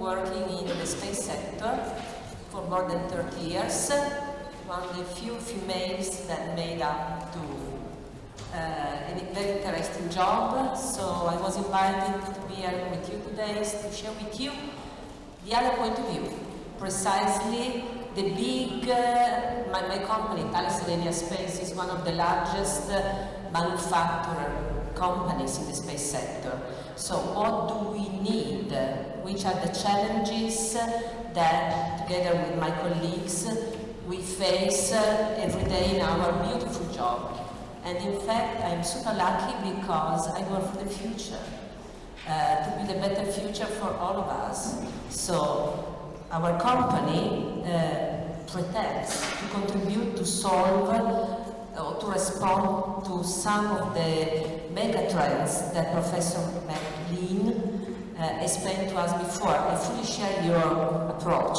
working in the space sector for more than 30 years. One of the few females that made up to a very interesting job. So I was invited to be here with you today to share with you the other point of view. Precisely the big, my company, Thales Alenia Space, is one of the largest manufacturer companies in the space sector. So what do we need? Which are the challenges that, together with my colleagues, we face every day in our beautiful job? And in fact, I'm super lucky because I work for the future, to be the better future for all of us. So our company pretends to contribute to solve or to respond to some of the mega trends that Professor McLean explained to us before. I fully share your approach.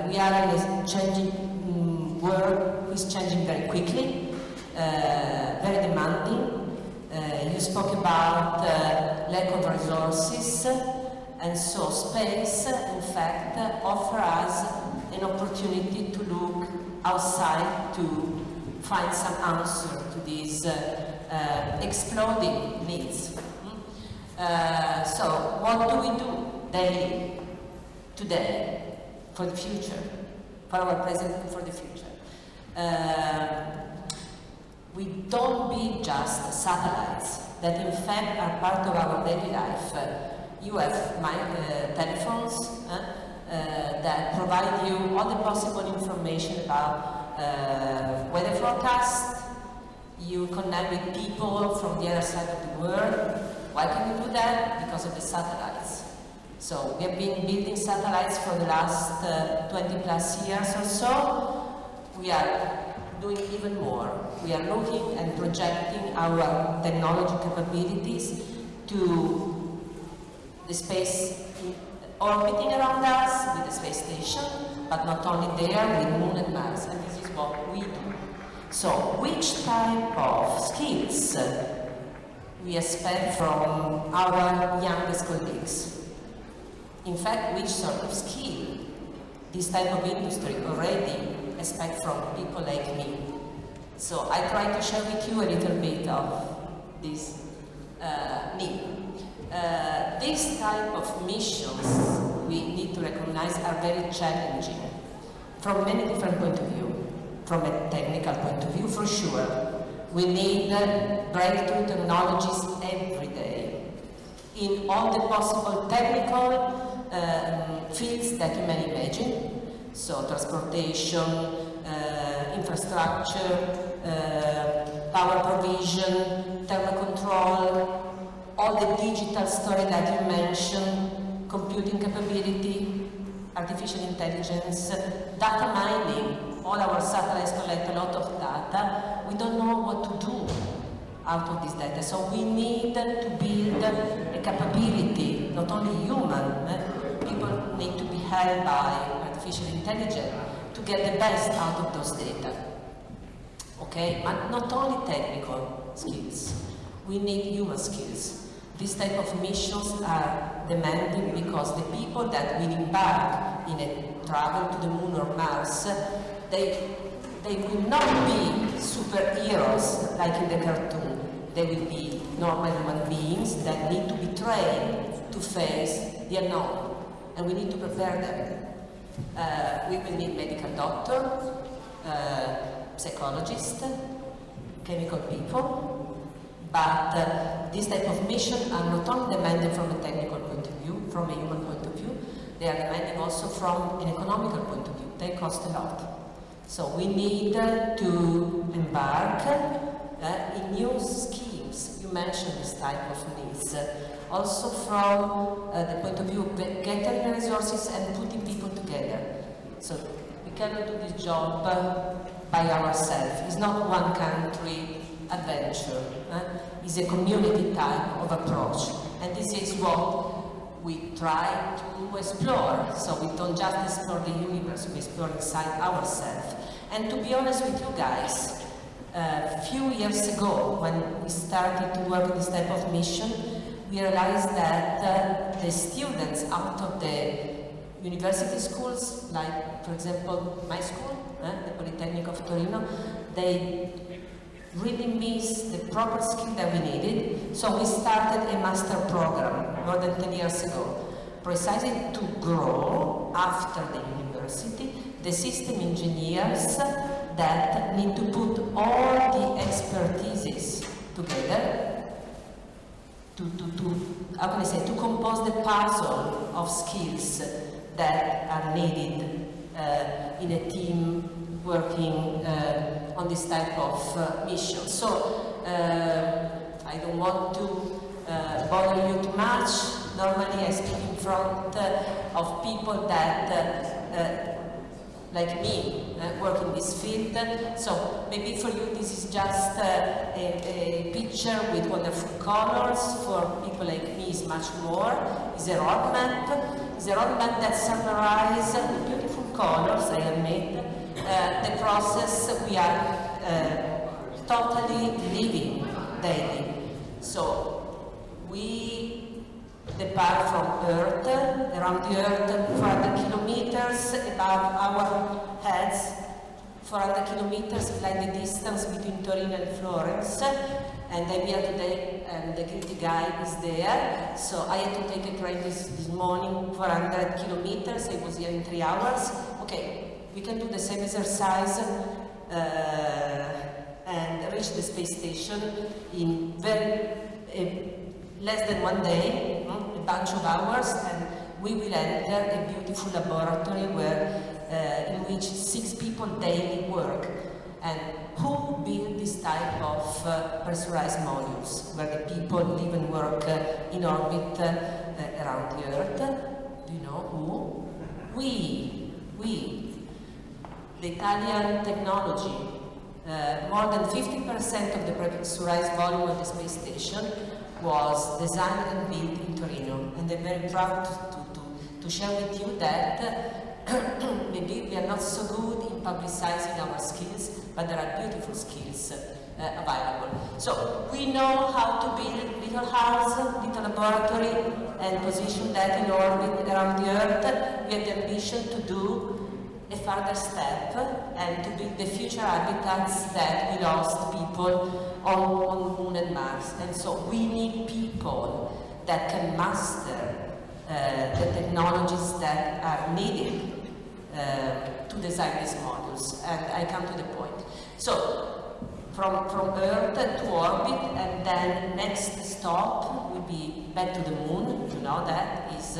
We are in a changing world which is changing very quickly, very demanding. You spoke about lack of resources, and so space, in fact, offers us an opportunity to look outside to find some answer to these exploding needs. So what do we do daily, today, for the future, for our present and for the future? We don't build just satellites that in fact are part of our daily life. You have telephones that provide you all the possible information about weather forecast. You connect with people from the other side of the world. Why can we do that? Because of the satellites. So we have been building satellites for the last 20 plus years or so. We are doing even more. We are looking and projecting our technology capabilities to the space orbiting around us with the space station, but not only there, with Moon and Mars, and this is what we do. So, which type of skills we expect from our youngest colleagues? In fact, which sort of skill this type of industry already expect from people like me? So I try to share with you a little bit of this need. This type of missions, we need to recognize, are very challenging from many different points of view. From a technical point of view, for sure, we need breakthrough technologies every day in all the possible technical fields that you may imagine. So transportation, infrastructure, power provision, thermal control, all the digital story that you mentioned, computing capability, artificial intelligence, data mining. All our satellites collect a lot of data. We don't know what to do out of this data. So we need to build a capability, not only human, people need to be held by artificial intelligence to get the best out of those data. Okay, but not only technical skills, we need human skills. These type of missions are demanding because the people that will embark in a travel to the Moon or Mars, they will not be superheroes like in the cartoon. They will be normal human beings that need to be trained to face the unknown, and we need to prepare them. We will need medical doctors, psychologists, chemical people, but this type of mission are not only demanding from a technical point of view, from a human point of view, they are demanding also from an economical point of view. They cost a lot. So we need to embark in new schemes. You mentioned this type of needs. Also from the point of view of gathering resources and putting people together. So we cannot do this job by ourselves. It's not one country adventure. It's a community type of approach. And this is what we try to explore. So we don't just explore the universe, we explore inside ourselves. And to be honest with you guys, a few years ago, when we started to work on this type of mission, we realized that the students out of the university schools, like for example my school, the Polytechnic of Torino, they really miss the proper skill that we needed. So we started a master program more than 10 years ago, precisely to grow after the university the system engineers that need to put all the expertises together how can I say, to compose the puzzle of skills that are needed in a team working on this type of mission. So I don't want to bother you too much. Normally I speak in front of people that like me, work in this field. So maybe for you this is just a picture with wonderful colors. For people like me it's much more. It's a roadmap. It's a roadmap that summarizes with beautiful colors, I admit, the process we are totally living daily. So we depart from Earth, around the Earth, 400 kilometers above our heads, 400 kilometers like the distance between Torino and Florence, and I'm here today and the guilty guy is there, so I had to take a train this morning, 400 kilometers, I was here in 3 hours. Okay, we can do the same exercise and reach the space station in less than 1 day, a bunch of hours, and we will enter a beautiful laboratory where, in which 6 people daily work. And who build this type of pressurized modules, where the people live and work in orbit around the Earth? Do you know who? We, the Italian technology. More than 50% of the pressurized volume of the space station was designed and built in Torino, and I'm very proud to share with you that maybe we are not so good in publicizing our skills, but there are beautiful skills available. So we know how to build little house, little laboratory, and position that in orbit around the Earth. We have the ambition to do a further step and to build the future habitats that we lost people on Moon and Mars. And so we need people that can master the technologies that are needed to design these modules. And I come to the point. So from Earth to orbit, and then next stop will be back to the Moon. You know that is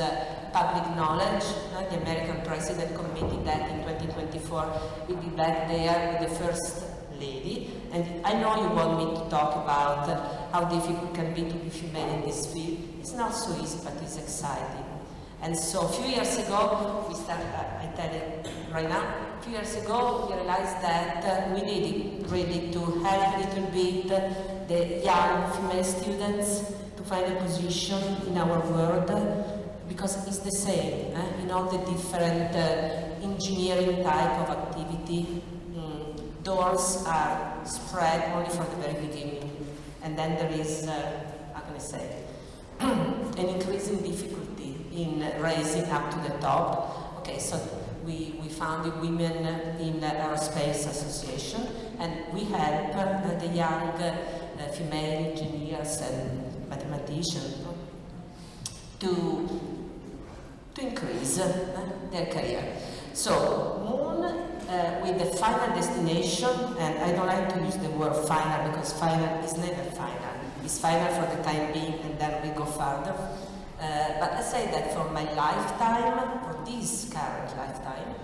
public knowledge. The American president committed that in 2024 we'll be back there with the first lady. And I know you want me to talk about how difficult it can be to be female in this field. It's not so easy, but it's exciting. And so a few years ago, we started, I tell it right now, a few years ago we realized that we needed really to help a little bit the young female students to find a position in our world, because it's the same in all the different engineering type of activity. Doors are spread only from the very beginning, and then there is, how can I say, an increasing difficulty in raising up to the top. Okay, so we founded Women in Aerospace Association, and we help the young female engineers and mathematicians to increase their career. So Moon with the final destination, and I don't like to use the word final because final is never final. It's final for the time being, and then we go further. But let's say that for my lifetime, for this current lifetime,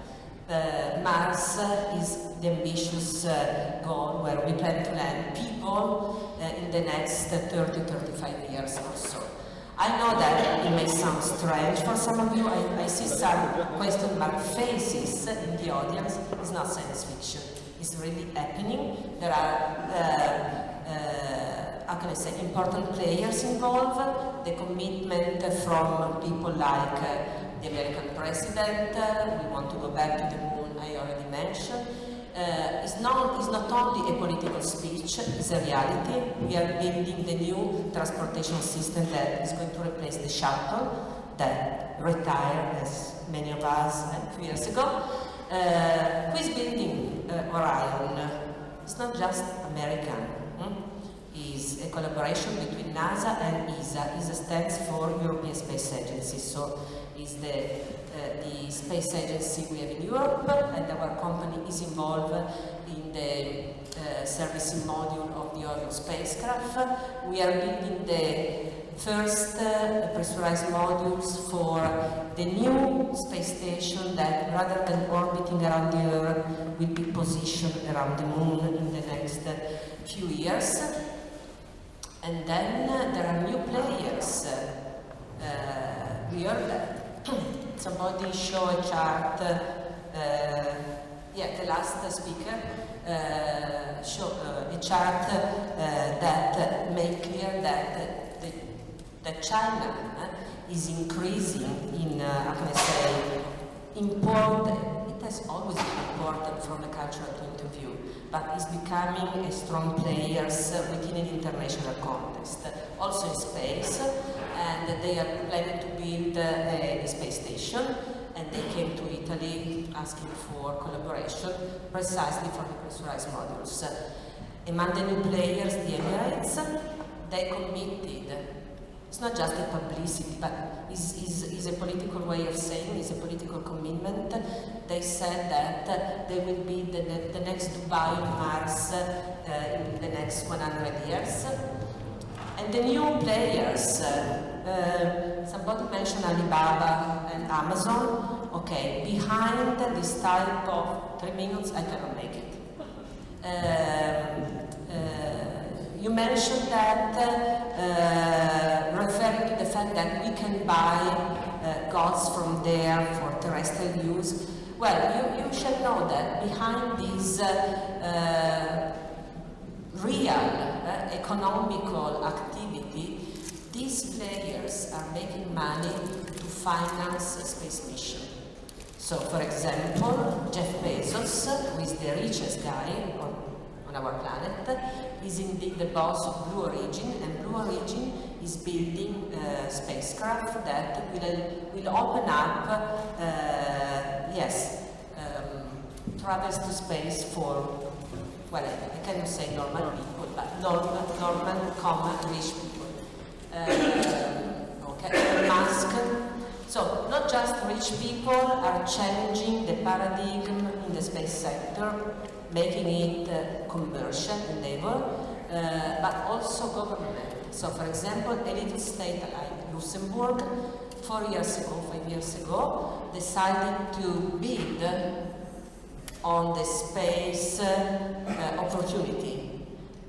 Mars is the ambitious goal where we plan to land people in the next 30-35 years or so. I know that it may sound strange for some of you. I see some question mark faces in the audience. It's not science fiction. It's really happening. There are how can I say, important players involved, the commitment from people like the American president, we want to go back to the Moon, I already mentioned, is not only a political speech, it's a reality. We are building the new transportation system that is going to replace the shuttle that retired, as many of us a few years ago. Who is building Orion? It's not just American. It's a collaboration between NASA and ESA. ESA stands for European Space Agency, so it's the space agency we have in Europe, and our company is involved in the servicing module of the Orion spacecraft. We are building the first pressurized modules for the new space station that, rather than orbiting around the Earth, will be positioned around the Moon in the next few years. And then there are new players. We heard that. Somebody show a chart, the last speaker show a chart that made clear that China is increasing in, how can I say, import. It has always been important from a cultural point of view, but is becoming a strong player within an international context, also in space. And they are planning to build a space station, and they came to Italy asking for collaboration precisely for the pressurized modules. Among the new players, the Emirates, they committed. It's not just a publicity, but is a political way of saying, it's a political commitment. They said that they will be the next Dubai on Mars in the next 100 years. And the new players, somebody mentioned Alibaba and Amazon. Okay, behind this type of 3 minutes, I cannot make it. You mentioned that, referring to the fact that we can buy gods from there for terrestrial use. Well, you should know that behind these real economical activity, these players are making money to finance a space mission. So, for example, Jeff Bezos, who is the richest guy on our planet, is indeed the boss of Blue Origin, and Blue Origin is building spacecraft that will open up, travels to space for, well, I cannot say normal people, but normal, common, rich people. Okay, Musk. So, not just rich people are challenging the paradigm in the space sector, making it commercial endeavor, but also government. So, for example, a little state like Luxembourg, 5 years ago, decided to bid on the space opportunity,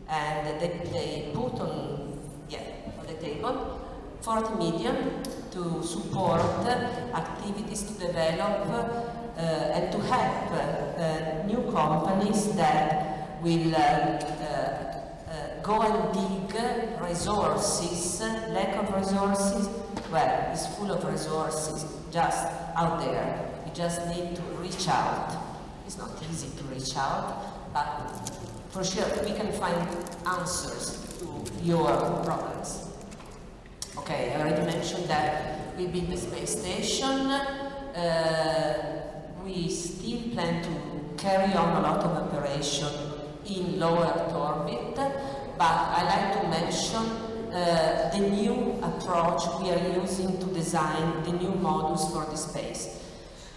and they put on the table 40 million to support activities to develop and to help new companies that will go and dig resources. Lack of resources, well, it's full of resources just out there. We just need to reach out. It's not easy to reach out, but for sure we can find answers to your problems. Okay, I already mentioned that we built the space station. We still plan to carry on a lot of operation in low Earth orbit, but I like to mention the new approach we are using to design the new modules for the space.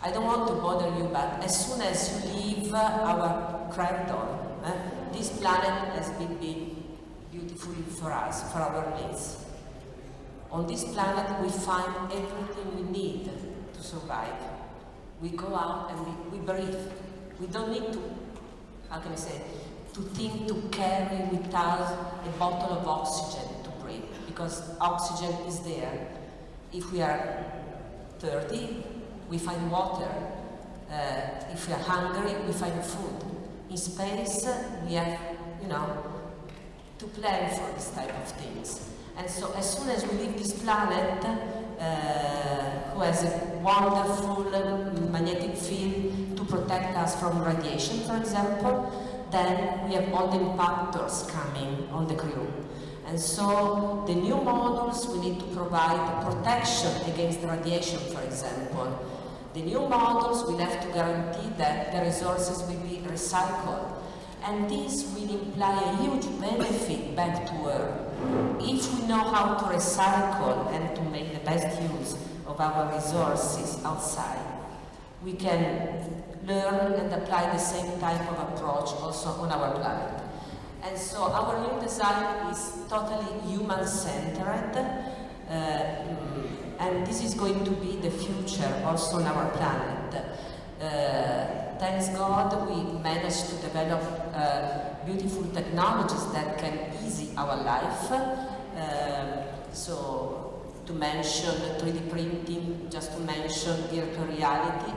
I don't want to bother you, but as soon as you leave our cradle, this planet has been built beautifully for us, for our needs. On this planet we find everything we need to survive. We go out and we breathe. We don't need to, how can I say, to think to carry with us a bottle of oxygen to breathe, because oxygen is there. If we are thirsty, we find water. If we are hungry, we find food. In space, we have, to plan for this type of things. And so as soon as we leave this planet, who has a wonderful magnetic field to to protect us from radiation, for example, then we have all the impactors coming on the crew. And so the new modules, we need to provide protection against radiation, for example. The new modules will have to guarantee that the resources will be recycled. And this will imply a huge benefit back to Earth. If we know how to recycle and to make the best use of our resources outside, we can learn and apply the same type of approach also on our planet. And so our new design is totally human-centered, and this is going to be the future also on our planet. Thanks God we managed to develop beautiful technologies that can ease our life. So to mention 3D printing, just to mention virtual reality,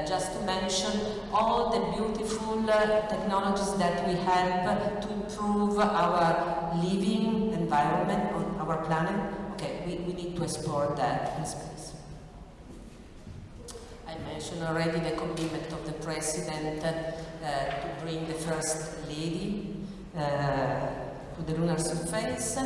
just to mention all the beautiful technologies that we have to improve our living environment on our planet. Okay, we need to explore that in space. I mentioned already the commitment of the President to bring the First Lady to the lunar surface.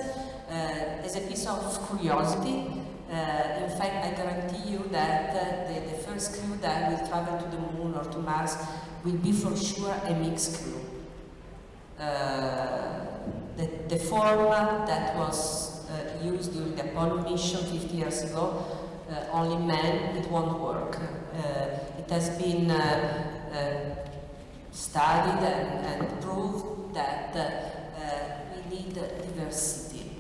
As a piece of curiosity, in fact, I guarantee you that the first crew that will travel to the Moon or to Mars will be for sure a mixed crew. The format that was used during the Apollo mission 50 years ago, only men, it won't work. It has been studied and proved that we need diversity,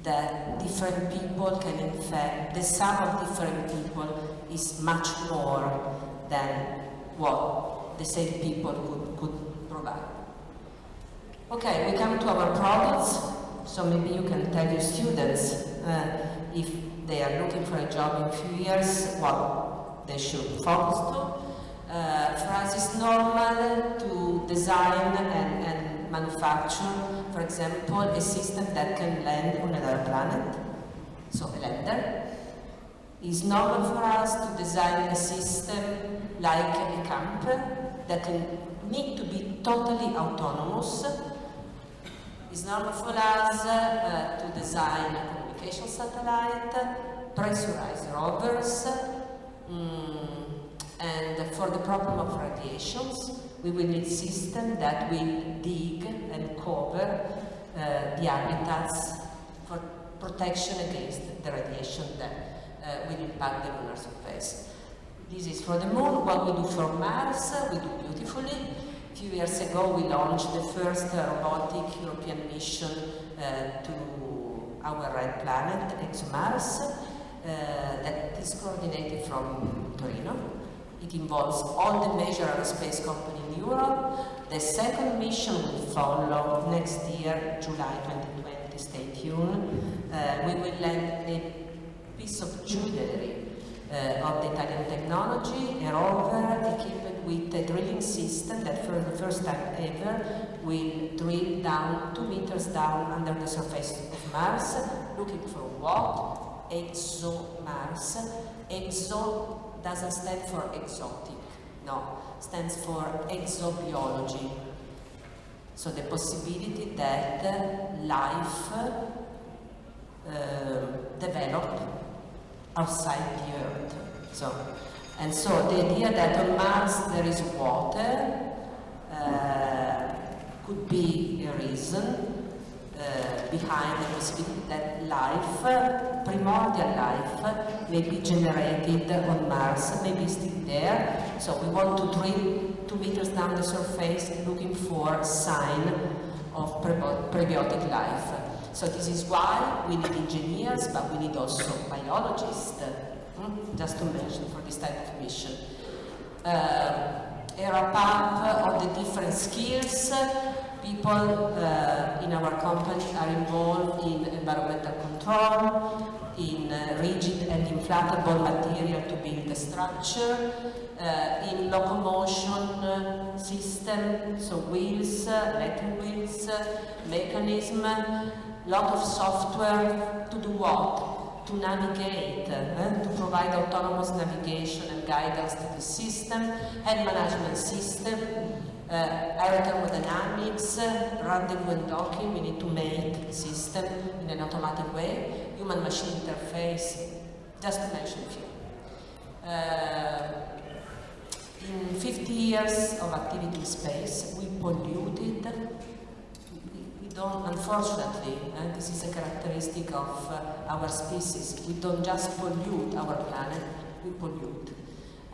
that different people can in fact, the sum of different people is much more than what the same people could provide. Okay, we come to our products, so maybe you can tell your students if they are looking for a job in a few years, what they should focus to. For us it's normal to design and manufacture, for example, a system that can land on another planet, so a lander. It's normal for us to design a system like a camper that can need to be totally autonomous. It's normal for us to design a communication satellite, pressurized rovers, and for the problem of radiations, we will need systems that will dig and cover the habitats for protection against the radiation that will impact the lunar surface. This is for the Moon. What we do for Mars, we do beautifully. A few years ago, we launched the first robotic European mission to our red planet, ExoMars, that is coordinated from Perino. It involves all the major aerospace companies in Europe. The second mission will follow next year, July 2020, stay tuned. We will land a piece of jewelry of the Italian technology, a rover equipped with a drilling system that for the first time ever will drill down 2 meters down under the surface of Mars, looking for what? ExoMars. Exo doesn't stand for exotic, no, stands for exobiology. So the possibility that life develop outside the Earth. And so the idea that on Mars there is water could be a reason behind the possibility that life, primordial life, may be generated on Mars, maybe still there. So we want to drill 2 meters down the surface looking for sign of prebiotic life. So this is why we need engineers, but we need also biologists, just to mention for this type of mission. A wrap-up of the different skills. People in our company are involved in environmental control, in rigid and inflatable material to build the structure, in locomotion system, so wheels, electric wheels, mechanism, lot of software to do what? to navigate, to provide autonomous navigation and guidance to the system, head management system, air thermodynamics, rendezvous and docking. We need to make system in an automatic way, human-machine interface, just to mention a few. In 50 years of activity in space, we polluted. We don't, unfortunately, and this is a characteristic of our species, we don't just pollute our planet, we pollute.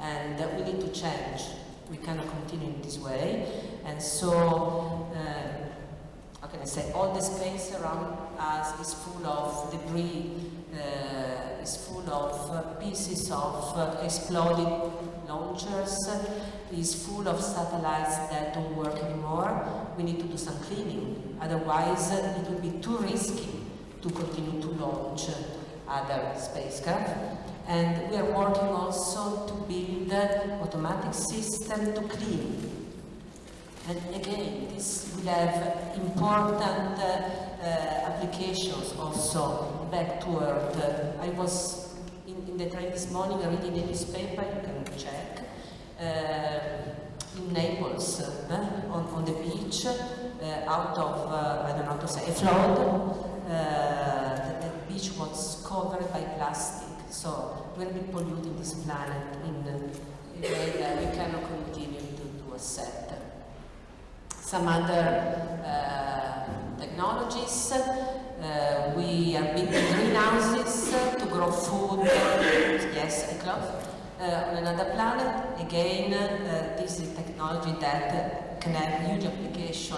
And we need to change. We cannot continue in this way. And so, how can I say, all the space around us is full of debris, is full of pieces of exploded launchers, is full of satellites that don't work anymore. We need to do some cleaning, otherwise it will be too risky to continue to launch other spacecraft. And we are working also to build an automatic system to clean. And again, this will have important applications also back to Earth. I was in the train this morning reading a newspaper, you can check, in Naples, on the beach, out of, I don't know how to say, a flood. The beach was covered by plastic, so we're polluting this planet in a way that we cannot continue to accept. Some other technologies. We are building greenhouses to grow food, yes, I close, on another planet. Again, this is technology that can have huge application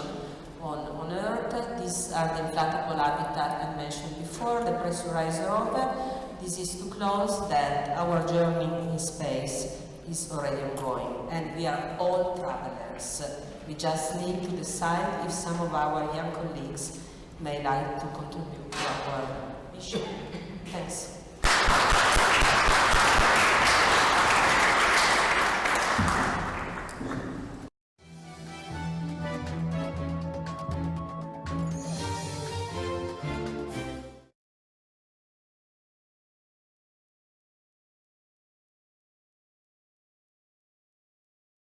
on Earth. These are the inflatable habitat I mentioned before, the pressurized rover. This is to close that our journey in space is already ongoing, and we are all travelers. We just need to decide if some of our young colleagues may like to contribute to our mission.